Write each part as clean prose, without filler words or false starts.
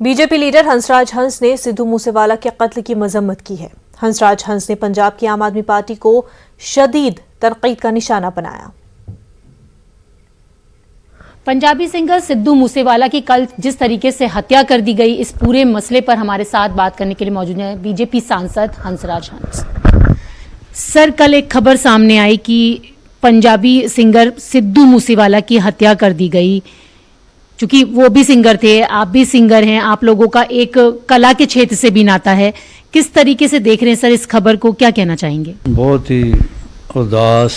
BJP leader Hansraj Hans ने सिद्धू मूसेवाला के कत्ल की मजम्मत की है। हंसराज हंस ने पंजाब की आम आदमी पार्टी को शदीद तनकीद का निशाना बनाया। पंजाबी सिंगर सिद्धू मूसेवाला की कल जिस तरीके से हत्या कर दी गई, इस पूरे मसले पर हमारे साथ बात करने के लिए मौजूद हैं बीजेपी सांसद हंसराज हंस। सर, कल एक खबर सामने आई कि पंजाबी सिंगर सिद्धू मूसेवाला की हत्या कर दी गई। चूंकि वो भी सिंगर थे, आप भी सिंगर हैं, आप लोगों का एक कला के क्षेत्र से भी नाता है। किस तरीके से देख रहे हैं सर इस खबर को, क्या कहना चाहेंगे? बहुत ही उदास,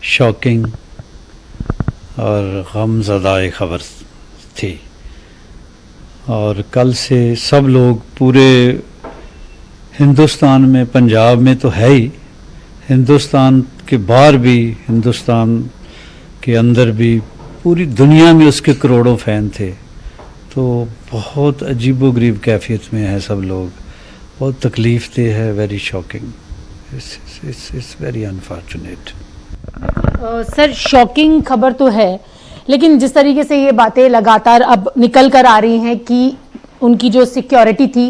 शॉकिंग और गमज़दा एक खबर थी। और कल से सब लोग पूरे हिंदुस्तान में, पंजाब में तो है ही, हिंदुस्तान के बाहर भी, हिंदुस्तान के अंदर भी, पूरी दुनिया में उसके करोड़ों फ़ैन थे। तो बहुत अजीबोगरीब कैफियत में है सब लोग, बहुत तकलीफ़ दे है, very shocking, it's very unfortunate. Sir, shocking खबर तो है, लेकिन जिस तरीके से ये बातें लगातार अब निकल कर आ रही हैं कि उनकी जो सिक्योरिटी थी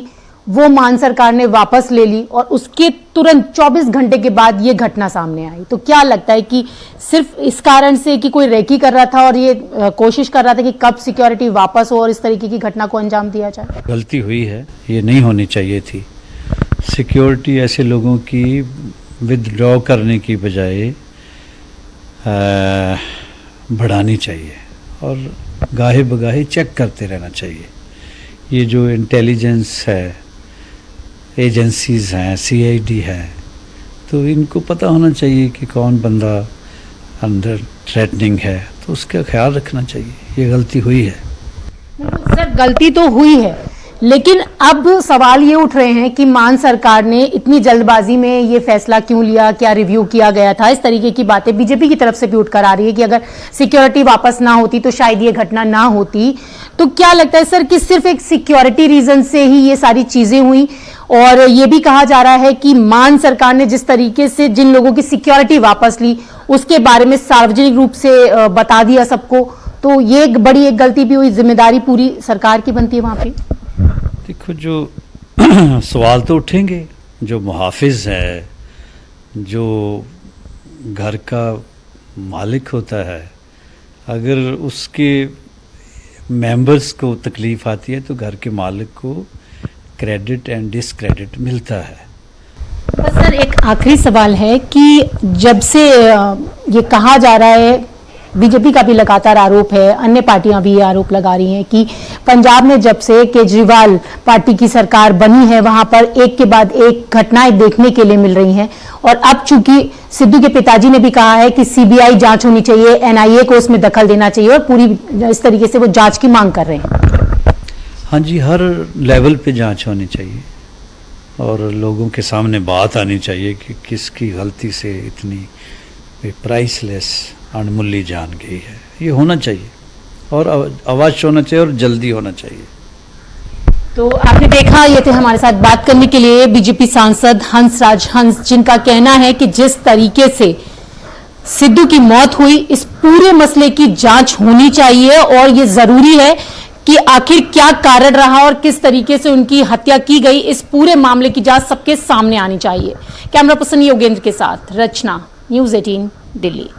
वो मान सरकार ने वापस ले ली और उसके तुरंत 24 घंटे के बाद ये घटना सामने आई, तो क्या लगता है कि सिर्फ इस कारण से कि कोई रेकी कर रहा था और ये कोशिश कर रहा था कि कब सिक्योरिटी वापस हो और इस तरीके की घटना को अंजाम दिया जाए? बढ़ानी हुई है, ये नहीं होनी चाहिए थी। सिक्योरिटी ऐसे लोगों की विदड्रॉ करने की बजाय बढ़ानी चाहिए और गाहे बगाहे चेक करते रहना चाहिए। ये जो इंटेलिजेंस है, एजेंसीज हैं, CID है, तो इनको पता होना चाहिए कि कौन बंदा अंदर थ्रेटनिंग है, तो उसका ख्याल रखना चाहिए। ये गलती हुई है। सर, गलती तो हुई है, लेकिन अब सवाल ये उठ रहे हैं कि मान सरकार ने इतनी जल्दबाजी में ये फैसला क्यों लिया, क्या रिव्यू किया गया था? इस तरीके की बातें बीजेपी की तरफ से भी उठकर आ रही है कि अगर सिक्योरिटी वापस ना होती तो शायद ये घटना ना होती। तो क्या लगता है सर कि सिर्फ एक सिक्योरिटी रीजन से ही ये सारी चीजें हुई? और ये भी कहा जा रहा है कि मान सरकार ने जिस तरीके से जिन लोगों की सिक्योरिटी वापस ली उसके बारे में सार्वजनिक रूप से बता दिया सबको, तो ये एक बड़ी एक गलती भी हुई, जिम्मेदारी पूरी सरकार की बनती है वहां पे। देखो, जो सवाल तो उठेंगे, जो मुहाफिज है, जो घर का मालिक होता है, अगर उसके मेंबर्स को तकलीफ आती है तो घर के मालिक को क्रेडिट एंड डिसक्रेडिट मिलता है। बस सर, एक आखिरी सवाल है कि जब से ये कहा जा रहा है, बीजेपी का भी लगातार आरोप है, अन्य पार्टियां भी ये आरोप लगा रही हैं कि पंजाब में जब से केजरीवाल पार्टी की सरकार बनी है वहां पर एक के बाद एक घटनाएं देखने के लिए मिल रही हैं। और अब चूंकि सिद्धू के पिताजी ने भी कहा है कि CBI जांच होनी चाहिए, NIA को उसमें दखल देना चाहिए और पूरी इस तरीके से वो जांच की मांग कर रहे हैं। हाँ जी, हर लेवल पे जांच होनी चाहिए और लोगों के सामने बात आनी चाहिए कि किसकी गलती से इतनी प्राइसलेस अनमूल्य जान गई है। ये होना चाहिए और अवश्य होना चाहिए और जल्दी होना चाहिए। तो आपने देखा, ये थे हमारे साथ बात करने के लिए बीजेपी सांसद हंसराज हंस, जिनका कहना है कि जिस तरीके से सिद्धू की मौत हुई, इस पूरे मसले की जांच होनी चाहिए और ये जरूरी है कि आखिर क्या कारण रहा और किस तरीके से उनकी हत्या की गई, इस पूरे मामले की जांच सबके सामने आनी चाहिए। कैमरा पर्सन योगेंद्र के साथ रचना, News 18 दिल्ली।